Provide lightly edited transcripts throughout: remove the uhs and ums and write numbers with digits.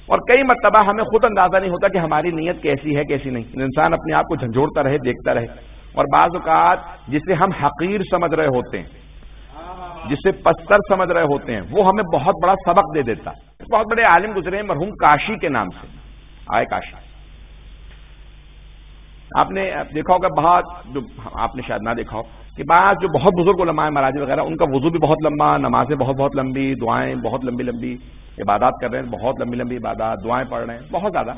اور کئی مرتبہ ہمیں خود اندازہ نہیں ہوتا کہ ہماری نیت کیسی ہے کیسی نہیں. انسان اپنے آپ کو جھنجھوڑتا رہے، دیکھتا رہے، اور بعض اوقات جسے ہم حقیر سمجھ رہے ہوتے ہیں، جسے پستر سمجھ رہے ہوتے ہیں، وہ ہمیں بہت بڑا سبق دے دیتا. بہت بڑے عالم گزرے ہیں مرحوم کاشی کے نام سے، آئے کاشی. آپ نے دیکھا ہوگا بہت، جو آپ نے شاید نہ دیکھا ہو، کہ بعض جو بہت بزرگ علماء مراجع وغیرہ، ان کا وضو بھی بہت لمبا، نمازیں بہت بہت لمبی، دعائیں بہت لمبی لمبی، عبادات کر رہے ہیں بہت لمبی لمبی عبادات، دعائیں پڑھ رہے ہیں بہت زیادہ.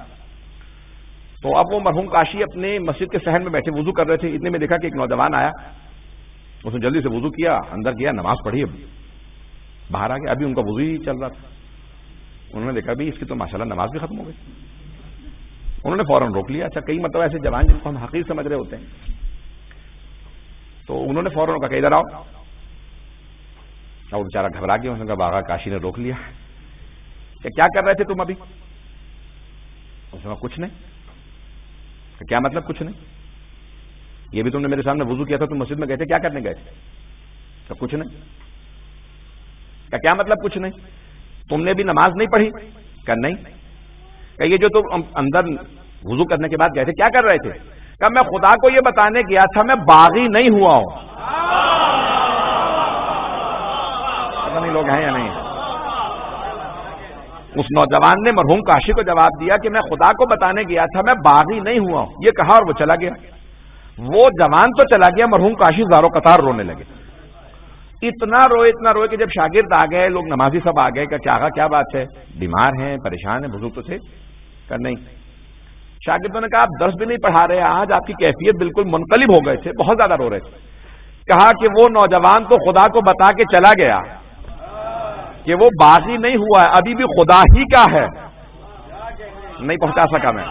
تو اب وہ مرحوم کاشی اپنے مسجد کے صحن میں بیٹھے وضو کر رہے تھے. اتنے میں دیکھا کہ ایک نوجوان آیا، اس نے جلدی سے وضو کیا، اندر گیا، نماز پڑھی، اب باہر آ گیا. ابھی ان کا وضو ہی چل رہا تھا. انہوں نے دیکھا بھی اس کی تو ماشاءاللہ نماز بھی ختم ہو گئی. انہوں نے فوراً روک لیا. اچھا کئی مطلب ایسے جوان جن کو ہم حقیر سمجھ رہے ہوتے ہیں، تو انہوں نے فوراً روکا کہ ادھر آؤ. اور بیچارہ گھبرا گیا. انہوں نے کہا آغا کاشی نے روک لیا کہ کیا کر رہے تھے تم ابھی؟ اس نے کہا کچھ نہیں. کہ کیا مطلب کچھ نہیں؟ یہ بھی تم نے میرے سامنے وضو کیا تھا، تم مسجد میں گئے تھے، کیا کرنے گئے تھے؟ کہ کچھ نہیں. کہ کیا مطلب کچھ نہیں؟ تم نے بھی نماز نہیں پڑھی؟ کہ نہیں. کہ یہ جو تم اندر وضو کرنے کے بعد گئے تھے کیا کر رہے تھے؟ کہ میں خدا کو یہ بتانے گیا تھا میں باغی نہیں ہوا ہوں. پتہ نہیں لوگ ہیں یا نہیں. اس نوجوان نے مرحوم کاشی کو جواب دیا کہ میں خدا کو بتانے گیا تھا میں باغی نہیں ہوا ہوں. یہ کہا اور وہ چلا گیا. وہ جوان تو چلا گیا، مرحوم کاشی زارو قطار رونے لگے. اتنا روئے کہ جب شاگرد آ گئے، لوگ نمازی سب آ گئے کہ کیا بات ہے، بیمار ہیں، پریشان ہیں، بزرگ تو تھے؟ کہ نہیں. شاگردوں نے کہا آپ درس بھی نہیں پڑھا رہے، آج آپ کی کیفیت بالکل منقلب ہو گئے تھے، بہت زیادہ رو رہے تھے. کہا کہ وہ نوجوان تو خدا کو بتا کے چلا گیا کہ وہ باغی نہیں ہوا ہے، ابھی بھی خدا ہی کا ہے. نہیں پہنچا سکا میں.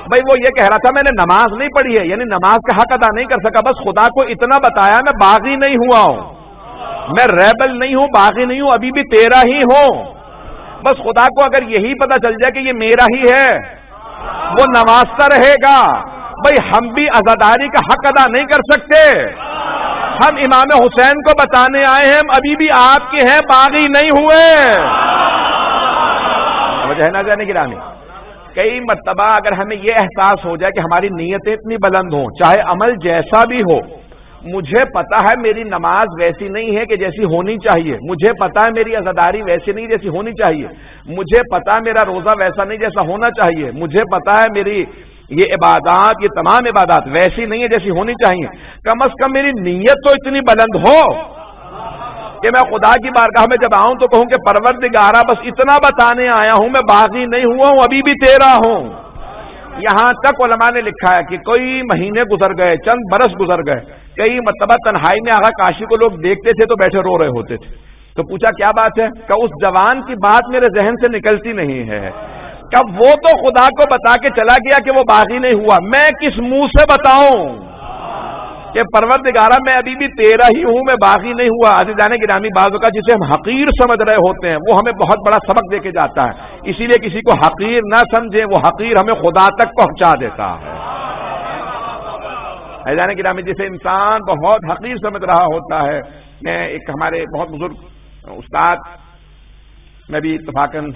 بھائی وہ یہ کہہ رہا تھا میں نے نماز نہیں پڑھی ہے، یعنی نماز کا حق ادا نہیں کر سکا، بس خدا کو اتنا بتایا میں باغی نہیں ہوا ہوں، میں ریبل نہیں ہوں، باغی نہیں ہوں، ابھی بھی تیرا ہی ہوں. بس خدا کو اگر یہی پتا چل جائے کہ یہ میرا ہی ہے، وہ نوازتا رہے گا. بھائی ہم بھی عزاداری کا حق ادا نہیں کر سکتے. ہم امام حسین کو بتانے آئے ہیں ہم ابھی بھی آپ کے ہیں، باغی نہیں ہوئے. وجہ ہے نہ جانے کی رانی. کئی مرتبہ اگر ہمیں یہ احساس ہو جائے کہ ہماری نیتیں اتنی بلند ہوں، چاہے عمل جیسا بھی ہو، مجھے پتا ہے میری نماز ویسی نہیں ہے کہ جیسی ہونی چاہیے، مجھے پتا ہے میری عزاداری ویسی نہیں جیسی ہونی چاہیے، مجھے پتا ہے میرا روزہ ویسا نہیں جیسا ہونا چاہیے، مجھے پتا ہے میری یہ عبادات، یہ تمام عبادات ویسی نہیں ہے جیسی ہونی چاہیے، کم از کم میری نیت تو اتنی بلند ہو کہ میں خدا کی بارگاہ میں جب آؤں تو کہوں کہ پروردگارا بس اتنا بتانے آیا ہوں میں باغی نہیں ہوا ہوں، ابھی بھی تیرا ہوں. یہاں تک علماء نے لکھا ہے کہ کوئی مہینے گزر گئے، چند برس گزر گئے، کئی مرتبہ تنہائی میں آغا کاشی کو لوگ دیکھتے تھے تو بیٹھے رو رہے ہوتے تھے. تو پوچھا کیا بات ہے؟ کہ اس جوان کی بات میرے ذہن سے نکلتی نہیں ہے. کہ وہ تو خدا کو بتا کے چلا گیا کہ وہ باغی نہیں ہوا، میں کس منہ سے بتاؤں کہ پروردگارا میں ابھی بھی تیرا ہی ہوں، میں باغی نہیں ہوا. عزیزان گرامی، بعض اوقات جسے ہم حقیر سمجھ رہے ہوتے ہیں وہ ہمیں بہت بڑا سبق دے کے جاتا ہے. اسی لیے کسی کو حقیر نہ سمجھیں، وہ حقیر ہمیں خدا تک پہنچا دیتا ہے. عزیزان گرامی، جسے انسان بہت حقیر سمجھ رہا ہوتا ہے. میں ایک ہمارے بہت بزرگ استاد، میں بھی اتفاقاً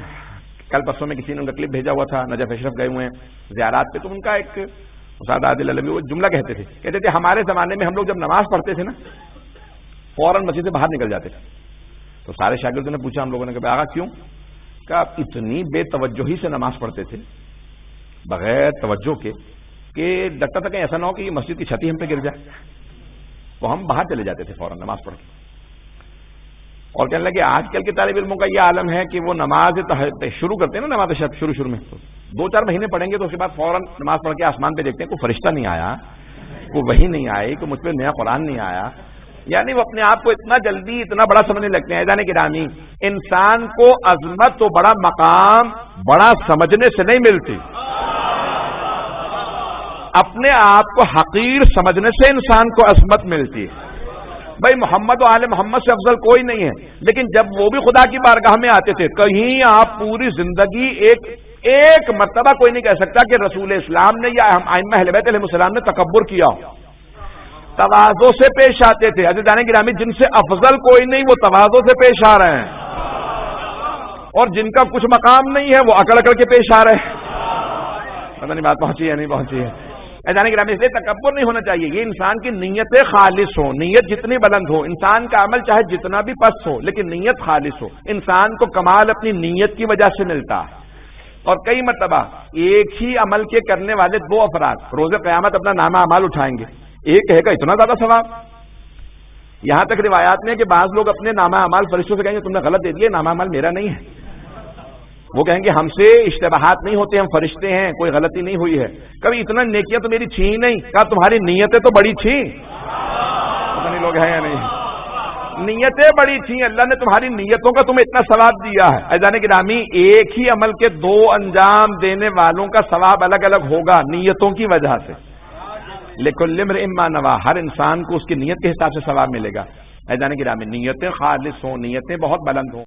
کل پرسوں میں کسی نے ان کا کلپ بھیجا ہوا تھا، نجف اشرف گئے ہوئے ہیں زیارات پہ، تو ان کا ایک استاد عادل علوی وہ جملہ کہتے تھے ہمارے زمانے میں ہم لوگ جب نماز پڑھتے تھے نا فوراً مسجد سے باہر نکل جاتے تھے. تو سارے شاگردوں نے پوچھا ہم لوگوں نے کہ آغا کیوں؟ کہ آپ اتنی بے توجہی سے نماز پڑھتے تھے بغیر توجہ کے کہ لگتا تھا کہ ایسا نہ ہو کہ یہ مسجد کی چھتی ہم پہ گر جائے. تو ہم باہر چلے جاتے تھے فوراً نماز پڑھ کے. اور کہنے لگے آج کل کے طالب علموں کا یہ عالم ہے کہ وہ نماز شروع کرتے ہیں نا، نماز شروع میں تو 2-4 مہینے پڑھیں گے تو اس کے بعد فوراً نماز پڑھ کے آسمان پہ دیکھتے ہیں کوئی فرشتہ نہیں آیا، کوئی وحی نہیں آئی، کوئی مجھ پہ نیا قرآن نہیں آیا. یعنی وہ اپنے آپ کو اتنا جلدی اتنا بڑا سمجھنے لگتے ہیں. عزیزان گرامی، انسان کو عظمت تو بڑا مقام بڑا سمجھنے سے نہیں ملتی، اپنے آپ کو حقیر سمجھنے سے انسان کو عظمت ملتی ہے. بھائی محمد و آل محمد سے افضل کوئی نہیں ہے، لیکن جب وہ بھی خدا کی بارگاہ میں آتے تھے، کہیں آپ پوری زندگی ایک مرتبہ کوئی نہیں کہہ سکتا کہ رسول اسلام نے یا ائمہ اہل بیت علیہ السلام نے تکبر کیا ہو. تواضع سے پیش آتے تھے. عزیزان گرامی، جن سے افضل کوئی نہیں وہ تواضع سے پیش آ رہے ہیں. اور جن کا کچھ مقام نہیں ہے وہ اکڑ اکڑ کے پیش آ رہے ہیں. پتہ نہیں بات پہنچی ہے نہیں پہنچی ہے. ایسا کہ اس لیے تکبر نہیں ہونا چاہیے. یہ انسان کی نیتیں خالص ہو، نیت جتنی بلند ہو، انسان کا عمل چاہے جتنا بھی پست ہو لیکن نیت خالص ہو. انسان کو کمال اپنی نیت کی وجہ سے ملتا ہے. اور کئی مرتبہ ایک ہی عمل کے کرنے والے دو افراد روز قیامت اپنا نامہ اعمال اٹھائیں گے. ایک کہے گا اتنا زیادہ ثواب. یہاں تک روایات میں کہ بعض لوگ اپنے نامہ اعمال فرشتوں سے کہیں گے تم نے غلط دے دیا، نامہ اعمال میرا نہیں ہے. وہ کہیں گے ہم سے اشتباہات نہیں ہوتے، ہم فرشتے ہیں، کوئی غلطی نہیں ہوئی ہے. کبھی اتنا نیکیاں تو میری تھی ہی نہیں. کہا تمہاری نیتیں تو بڑی تھیں. پتہ نہیں لوگ ہیں یا نہیں. نیتیں بڑی تھیں، اللہ نے تمہاری نیتوں کا تمہیں اتنا ثواب دیا ہے. عزیزان گرامی، ایک ہی عمل کے دو انجام دینے والوں کا ثواب الگ الگ ہوگا نیتوں کی وجہ سے. لِكُلِّ امْرِئٍ مَّا نَوَىٰ، ہر انسان کو اس کی نیت کے حساب سے ثواب ملے گا. عزیزان گرامی، نیتیں خالص ہوں، نیتیں بہت بلند ہوں.